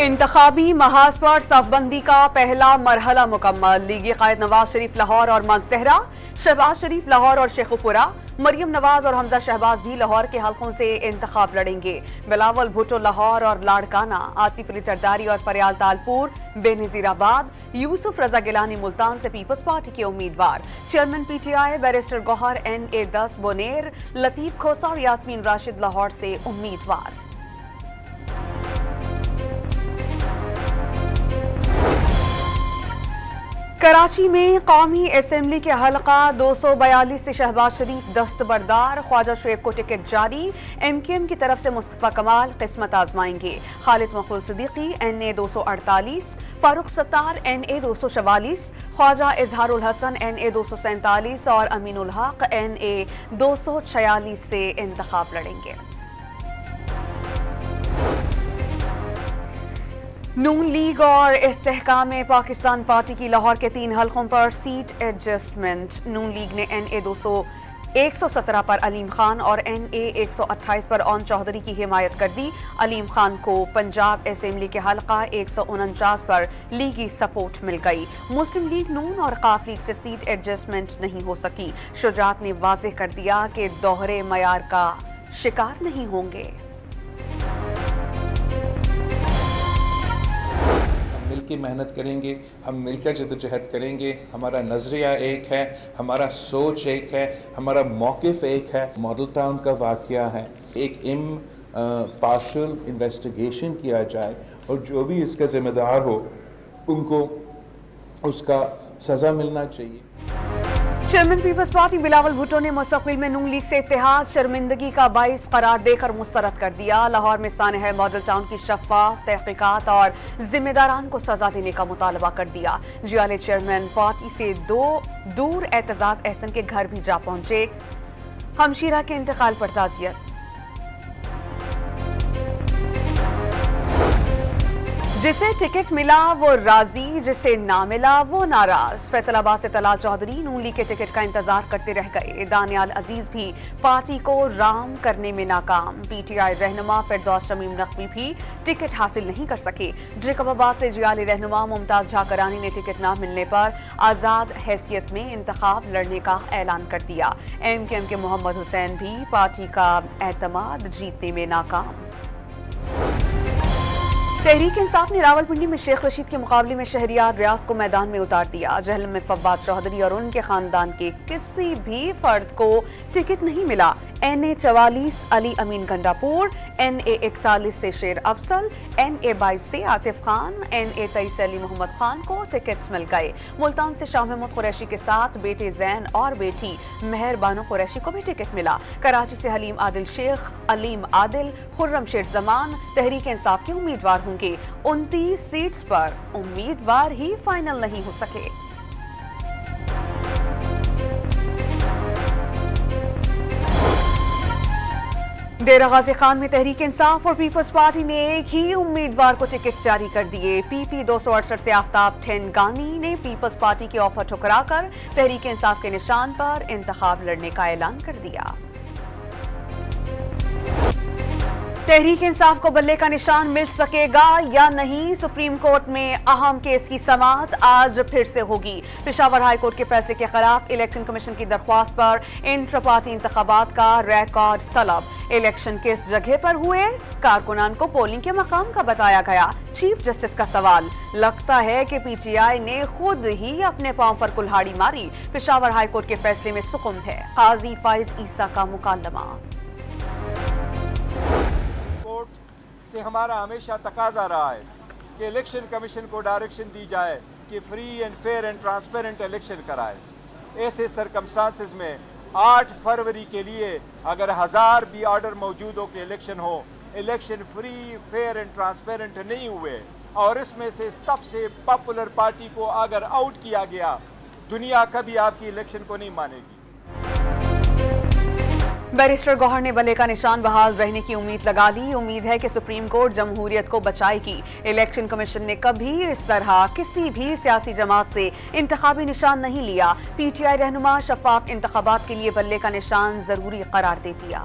इंतखाबी महाज पर सफबंदी का पहला मरहला मुकम्मल। लीगी कायद नवाज शरीफ लाहौर और मानसहरा, शहबाज शरीफ लाहौर और शेखुपुरा, मरियम नवाज और हमजा शहबाज भी लाहौर के हलकों से इंतखाब लड़ेंगे। बिलावल भुट्टो लाहौर और लाड़काना, आसिफ अली जरदारी और फरियाल तालपुर बेनजीराबाद, यूसुफ रजा गिलानी मुल्तान से पीपल्स पार्टी के उम्मीदवार। Chairman PTI barrister Gohar NA10 Buner, Latif Khosa और यास्मीन राशिद लाहौर से उम्मीदवार। कराची में कौमी असेंबली के हलका 242 से शहबाज शरीफ दस्तबरदार, ख्वाजा शुएब को टिकट जारी। MKM की तरफ से मुस्तफा कमाल किस्मत आजमाएंगे। Khalid मखबूल Siddiqui NA 248, Farooq Sattar NA 244, Khwaja Izharul Hasan NA 247 और अमीनुल हक NA 246 से इंतखाब लड़ेंगे। नून लीग और इस्तेहकाम पाकिस्तान पार्टी की लाहौर के 3 हलकों पर सीट एडजस्टमेंट। नून लीग ने NA 117 पर अलीम खान और NA 128 पर ओन चौधरी की हिमायत कर दी। अलीम खान को पंजाब असेंबली के हलका 149 पर लीगी सपोर्ट मिल गई। मुस्लिम लीग नून और काफ लीग से सीट एडजस्टमेंट नहीं हो सकी। शुजात ने वाज़ेह कर दिया कि दोहरे मयार का शिकार नहीं होंगे। मिलकर मेहनत करेंगे, हम मिलकर जद्दोजहद करेंगे। हमारा नज़रिया एक है, हमारा सोच एक है, हमारा मौक़िफ़ एक है। मॉडल टाउन का वाक़या है, एक पार्शियल इन्वेस्टिगेशन किया जाए और जो भी इसका ज़िम्मेदार हो उनको उसका सज़ा मिलना चाहिए। चेयरमैन पीपल्स पार्टी बिलावल भुट्टो ने मुस्तक़बिल में नून लीग से इत्तेहाद शर्मिंदगी का बाइस करार देकर मुस्तरद कर दिया। लाहौर में सानह मॉडल टाउन की शफ़ाफ तहक़ीक़ात और जिम्मेदारान को सजा देने का मुतालबा कर दिया। जियाले चेयरमैन पार्टी से दूर एतजाज़ एहसन के घर भी जा पहुंचे। हमशीरा के इंतकाल पर ताज़ियत। जिसे टिकट मिला वो राजी, जिसे ना मिला वो नाराज। फैसलाबाद से तलाल चौधरी नून लीग के टिकट का इंतजार करते रह गए। दानियाल अजीज भी पार्टी को राम करने में नाकाम। PTI रहनुमा फिरदौस शमीम नकवी भी टिकट हासिल नहीं कर सके। जैकबाबाद से जियाली रहनुमा मुमताज झा करानी ने टिकट न मिलने पर आजाद हैसियत में इंतखाब लड़ने का ऐलान कर दिया। MKM के मोहम्मद हुसैन भी पार्टी का एतमाद जीतने में नाकाम। तहरीक इंसाफ ने रावलपिंडी में शेख रशीद के मुकाबले में शहरियार रियाज को मैदान में उतार दिया। जहलम में फव्वाद चौधरी और उनके खानदान के किसी भी फर्द को टिकट नहीं मिला। NA 44 अली अमीन गंडापुर, NA 41 से शेर अफसल, NA 22 से आतिफ खान, NA 23 से अली मोहम्मद खान को टिकट्स मिल गए। मुल्तान से शाह महमूद कुरैशी के साथ बेटे जैन और बेटी मेहर बानो कुरैशी को भी टिकट मिला। कराची से हलीम आदिल शेख, अलीम आदिल, खुर्रम शेर जमान तहरीक इंसाफ के उम्मीदवार होंगे। 29 सीट्स पर उम्मीदवार ही फाइनल नहीं हो सके। डेरा गाजी खान में तहरीक इंसाफ और पीपल्स पार्टी ने एक ही उम्मीदवार को टिकट जारी कर दिए। PP 268 से आफ्ताब ठेनगानी ने पीपल्स पार्टी की ऑफर ठुकराकर तहरीक इंसाफ के निशान पर इंतखाब लड़ने का ऐलान कर दिया। तहरीक इंसाफ को बल्ले का निशान मिल सकेगा या नहीं, सुप्रीम कोर्ट में अहम केस की समाअत आज फिर से होगी। पेशावर हाई कोर्ट के फैसले के खिलाफ इलेक्शन कमीशन की दरख्वास्त पर इंटर पार्टी इंतखाबात का रिकॉर्ड तलब। इलेक्शन किस जगह पर हुए, कारकुनान को पोलिंग के मकाम का बताया गया। चीफ जस्टिस का सवाल, लगता है कि PTI ने खुद ही अपने पांव पर कुल्हाड़ी मारी। पेशावर हाई कोर्ट के फैसले में सुकुम है। काजी फाइज ईसा का मुकालमा। से हमारा हमेशा तकाजा रहा है कि इलेक्शन कमीशन को डायरेक्शन दी जाए कि free and fair and transparent election कराए। ऐसे सरकमस्टांसिस में 8 फरवरी के लिए अगर 1000 भी ऑर्डर मौजूद हो कि इलेक्शन हो, election free fair and transparent नहीं हुए और इसमें से सबसे पॉपुलर पार्टी को अगर आउट किया गया, दुनिया कभी आपकी इलेक्शन को नहीं मानेगी। बैरिस्टर गौहर ने बल्ले का निशान बहाल रहने की उम्मीद लगा ली। उम्मीद है कि सुप्रीम कोर्ट जमहूरियत को बचाएगी। इलेक्शन कमीशन ने कभी इस तरह किसी भी सियासी जमात से इंतखाबी निशान नहीं लिया। PTI रहनुमा शफाफ इंतखाबात के लिए बल्ले का निशान जरूरी करार दे दिया।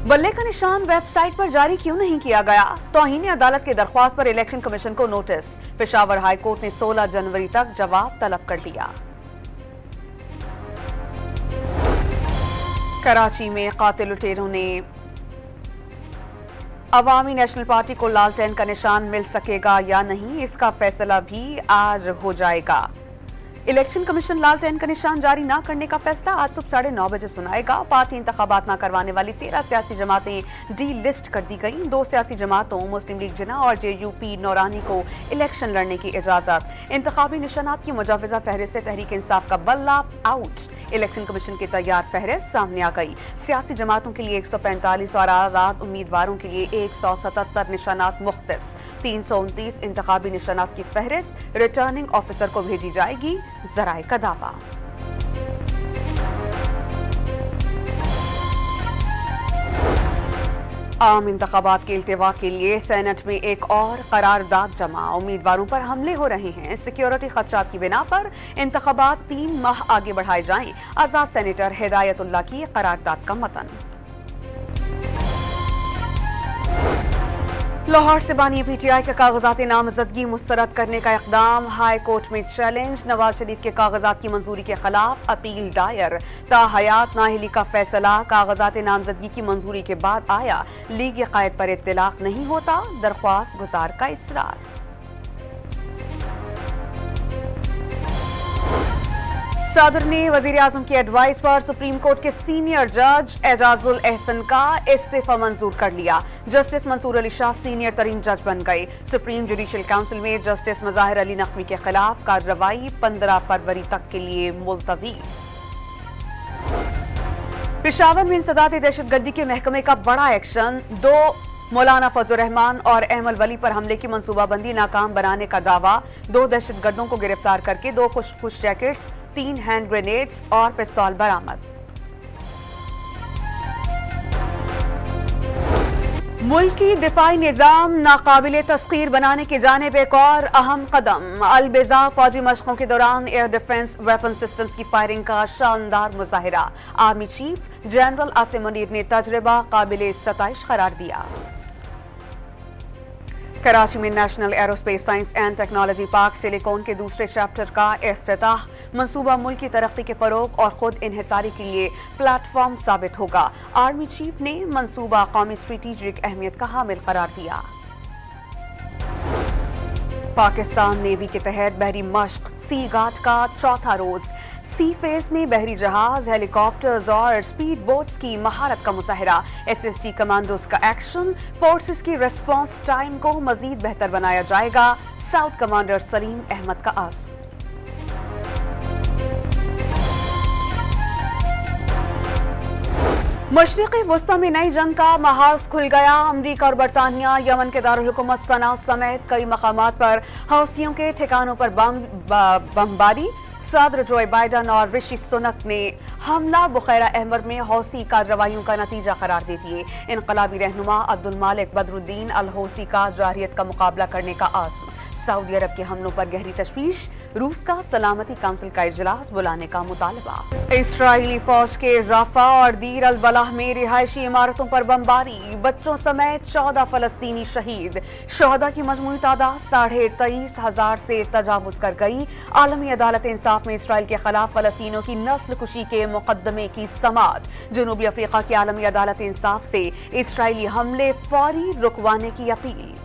बल्ले का निशान वेबसाइट पर जारी क्यों नहीं किया गया? तौहीन अदालत की दरख्वास्त पर इलेक्शन कमीशन को नोटिस। पेशावर हाई कोर्ट ने 16 जनवरी तक जवाब तलब कर दिया। कराची में कातिल लुटेरों ने अवामी नेशनल पार्टी को लालटेन का निशान मिल सकेगा या नहीं, इसका फैसला भी आज हो जाएगा। इलेक्शन कमीशन लालटेन का निशान जारी न करने का फैसला आज सुबह 9:30 बजे सुनाएगा। पार्टी इंतखाबात न करवाने वाली 13 सियासी जमातें डी लिस्ट कर दी गई। 2 सियासी जमातों मुस्लिम लीग जिन्ना और JUP नौरानी को इलेक्शन लड़ने की इजाजत। इंतखाबी निशानात की मुजवजा फहरिस्त से तहरीक इंसाफ का बल्ला आउट। इलेक्शन कमीशन की तैयार फहरिस्त सामने आ गई। सियासी जमातों के लिए 145 और आजाद उम्मीदवारों के लिए 177 निशानात मुख्तस। 329 इंतखाबी निशानात की फहरिस्त रिटर्निंग ऑफिसर को भेजी जाएगी। जराए का दावा। आम इंतखाबात के इल्तिवा के लिए सेनेट में एक और करारदाद जमा। उम्मीदवारों पर हमले हो रहे हैं। सिक्योरिटी खदशात की बिना पर इंतखाबात 3 माह आगे बढ़ाए जाएं। आजाद सेनेटर हिदायतुल्लाह की करारदाद का मतन। लाहौर से बानी PTI के कागजात नामजदगी मुस्तरद करने का इकदाम। हाई कोर्ट में चैलेंज। नवाज शरीफ के कागजात की मंजूरी के खिलाफ अपील दायर। ताहयात नाहिली का फैसला कागजात नामजदगी की मंजूरी के बाद आया। लीग कायद पर इत्तलाक नहीं होता, दरख्वास्त गुजार का इसरार। सदर ने वजीर आजम की एडवाइस पर सुप्रीम कोर्ट के सीनियर जज एजाजुल एहसन का इस्तीफा मंजूर कर लिया। जस्टिस मंसूर अली शाह सीनियर तरीन जज बन गए। सुप्रीम जुडिशियल काउंसिल में जस्टिस मज़ाहिर अली नकवी के खिलाफ कार्रवाई 15 फरवरी तक के लिए मुलतवी। पेशावर में इंसदाद दहशतगर्दी के महकमे का बड़ा एक्शन। 2 मौलाना फजल रहमान और अहमद वली पर हमले की मंसूबाबंदी नाकाम बनाने का दावा। 2 दहशतगर्दों को गिरफ्तार करके 2 खुश जैकेट्स, 3 हैंड ग्रेनेड्स और पिस्तौल बरामद। मुल्की दिफाई निजाम नाकाबिले तस्खीर बनाने की जानिब एक और अहम कदम। अलबिजा फौजी मशकों के दौरान एयर डिफेंस वेपन सिस्टम्स की फायरिंग का शानदार मुजाहिरा। Army chief general Asim Munir ने तजर्बा काबिले सताइश करार दिया। कराची में national aerospace science and technology park silicon के दूसरे चैप्टर का इफ्तिताह। मंसूबा मुल्क की तरक्की के फरोग और खुद इन्हिसारी के लिए प्लेटफॉर्म साबित होगा। आर्मी चीफ ने मंसूबा कौमी स्ट्रेटेजिक अहमियत का हामिल करार दिया। पाकिस्तान नेवी के तहत बहरी मश्क सी गार्ड का चौथा रोज। सी फेज में बहरी जहाज, हेलीकॉप्टर्स और स्पीड बोट्स की महारत का मुजाहिरा। SSG कमांडोज का एक्शन। फोर्सेस की रिस्पांस टाइम को मजीद बेहतर बनाया जाएगा। साउथ कमांडर सलीम अहमद का आज़म। मशरिक़ी वस्ता में नई जंग का महाज खुल गया। अमरीका और बरतानिया यमन के दारुल हुकूमत सना समेत कई मकामात पर हौसियों के ठिकानों पर बमबारी। सदर जो बाइडन और ऋषि सुनक ने हमला बुखैरा अहमर में हौसी कार्रवाइयों का नतीजा करार दे दिए। इनकलाबी रहनुमा अब्दुल मालिक बदरुद्दीन अल हौसी का जारहियत का मुकाबला करने का आज़म। सऊदी अरब के हमलों पर गहरी तशवीश। रूस का सलामती काउंसिल का इजलास बुलाने का मुतालबा। इस्राएली फौज के राफा और दीर अल बलाह में रिहायशी इमारतों पर बमबारी। बच्चों समेत 14 फलस्तीनी शहीद। शहदा की मजमूई तादाद 23,500 से तजावुज कर गई। आलमी अदालत इंसाफ में इसराइल के खिलाफ फलस्तीनों की नस्ल कुशी के मुकदमे की समाअत। जनूबी अफ्रीका की आलमी अदालत इंसाफ से इसराइली हमले फौरी रुकवाने की अपील।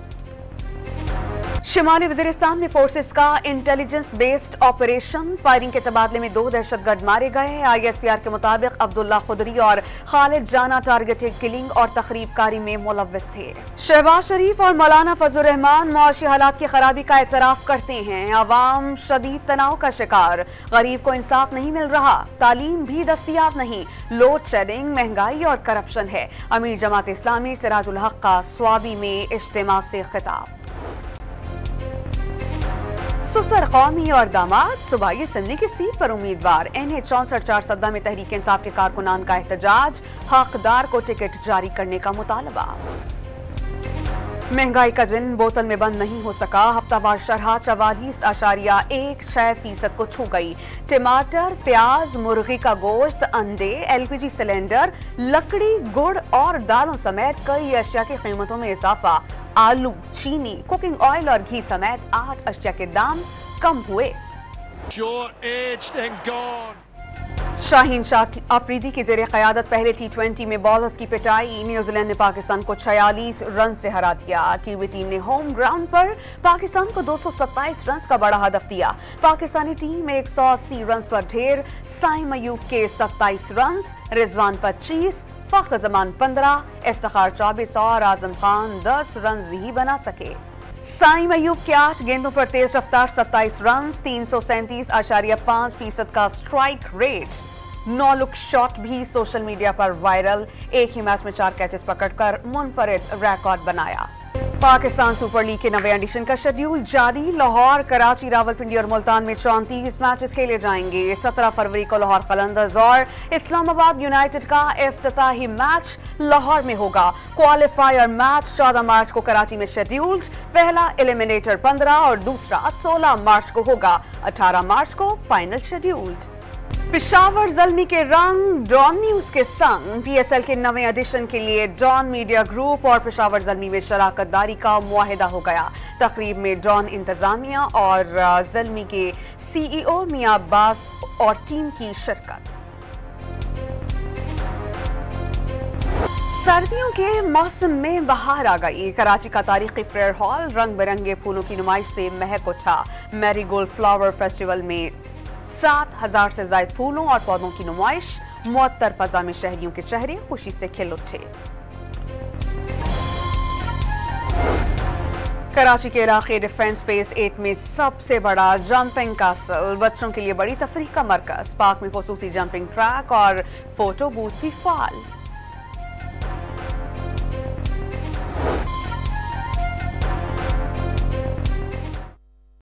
शिमाली वजीरिस्तान में फोर्सेस का इंटेलिजेंस बेस्ड ऑपरेशन। फायरिंग के तबादले में 2 दहशतगर्द मारे गए। ISPR के मुताबिक अब्दुल्ला खुदरी और खालिद जाना टारगेटेड किलिंग और तखरीबकारी में मुलव्विस थे। शहबाज शरीफ और मौलाना फजल रहमान मुआशी हालात की खराबी का एतराफ करते हैं। अवाम शदीद तनाव का शिकार। गरीब को इंसाफ नहीं मिल रहा। तालीम भी दस्तयाब नहीं। लोड शेडिंग, महंगाई और करप्शन है। अमीर जमात इस्लामी सिराजुल हक का स्वाबी में इज्तिमा से खिताब। सुसर कौमी और दामाद सूबाई असम्बली की सीट पर उम्मीदवार। NH 64 चारसद्दा में तहरीक इंसाफ के कारकुनान का एहतजाज। हकदार को टिकट जारी करने का मुतालबा। महंगाई का जिन बोतल में बंद नहीं हो सका। हफ्तावार शरह 44.16% को छू गई। टमाटर, प्याज, मुर्गी का गोश्त, अंडे, LPG सिलेंडर, लकड़ी, गुड़ और दालों समेत कई अशिया की कीमतों में इजाफा। आलू, चीनी, कुकिंग ऑयल और घी समेत 8 अशिया के दाम कम हुए। शाहीन शाह अफरीदी की जेर क़यादत पहले T20 में बॉलर्स की पिटाई। न्यूजीलैंड ने पाकिस्तान को 46 रन से हरा दिया। कीवी टीम ने होम ग्राउंड पर पाकिस्तान को 227 रन का बड़ा हदफ दिया। पाकिस्तानी टीम 180 रन पर ढेर। साइम अयूब के 27 रन, रिजवान 25, फख्र जमान 15, इफ्तिखार 24 और आजम खान 10 रन ही बना सके। साइम अयूब के 8 गेंदों पर तेज रफ्तार 27 रन, 337.5% का स्ट्राइक रेट। 9 लुक शॉट भी सोशल मीडिया पर वायरल। एक ही मैच में 4 कैचेस पकड़कर मुनफरिद रिकॉर्ड बनाया। पाकिस्तान सुपर लीग के 9वें एडिशन का शेड्यूल जारी। लाहौर, कराची, रावलपिंडी और मुल्तान में 34 मैचेस खेले जाएंगे। 17 फरवरी को लाहौर कलंदर्स और इस्लामाबाद यूनाइटेड का इफ्तिताही मैच लाहौर में होगा। क्वालिफायर मैच 14 मार्च को कराची में शेड्यूल्ड। पहला एलिमिनेटर 15 और दूसरा 16 मार्च को होगा। 18 मार्च को फाइनल शेड्यूल्ड। पेशावर ज़ल्मी के रंग डॉन न्यूज के संग। PSL के 9वें एडिशन के लिए डॉन मीडिया ग्रुप और पेशावर ज़ल्मी में शराकत दारी का मुआहिदा हो गया। तकरीब में डॉन इंतजामिया और ज़ल्मी के CEO मियां अब्बास और टीम की शिरकत। सर्दियों के मौसम में बहार आ गई। कराची का तारीखी फेयर हॉल रंग बिरंगे फूलों की नुमाइश से महक उठा। मैरीगोल्ड फ्लावर फेस्टिवल में 7,000 से ज्यादा फूलों और पौधों की नुमाइश। मुअत्तर फजा में शहरियों के चेहरे खुशी से खिल उठे। कराची के इलाके डिफेंस स्पेस 8 में सबसे बड़ा जंपिंग कासल। बच्चों के लिए बड़ी तफरीह का मरकज। पार्क में खुसूसी जंपिंग ट्रैक और फोटो बूथ भी फाल।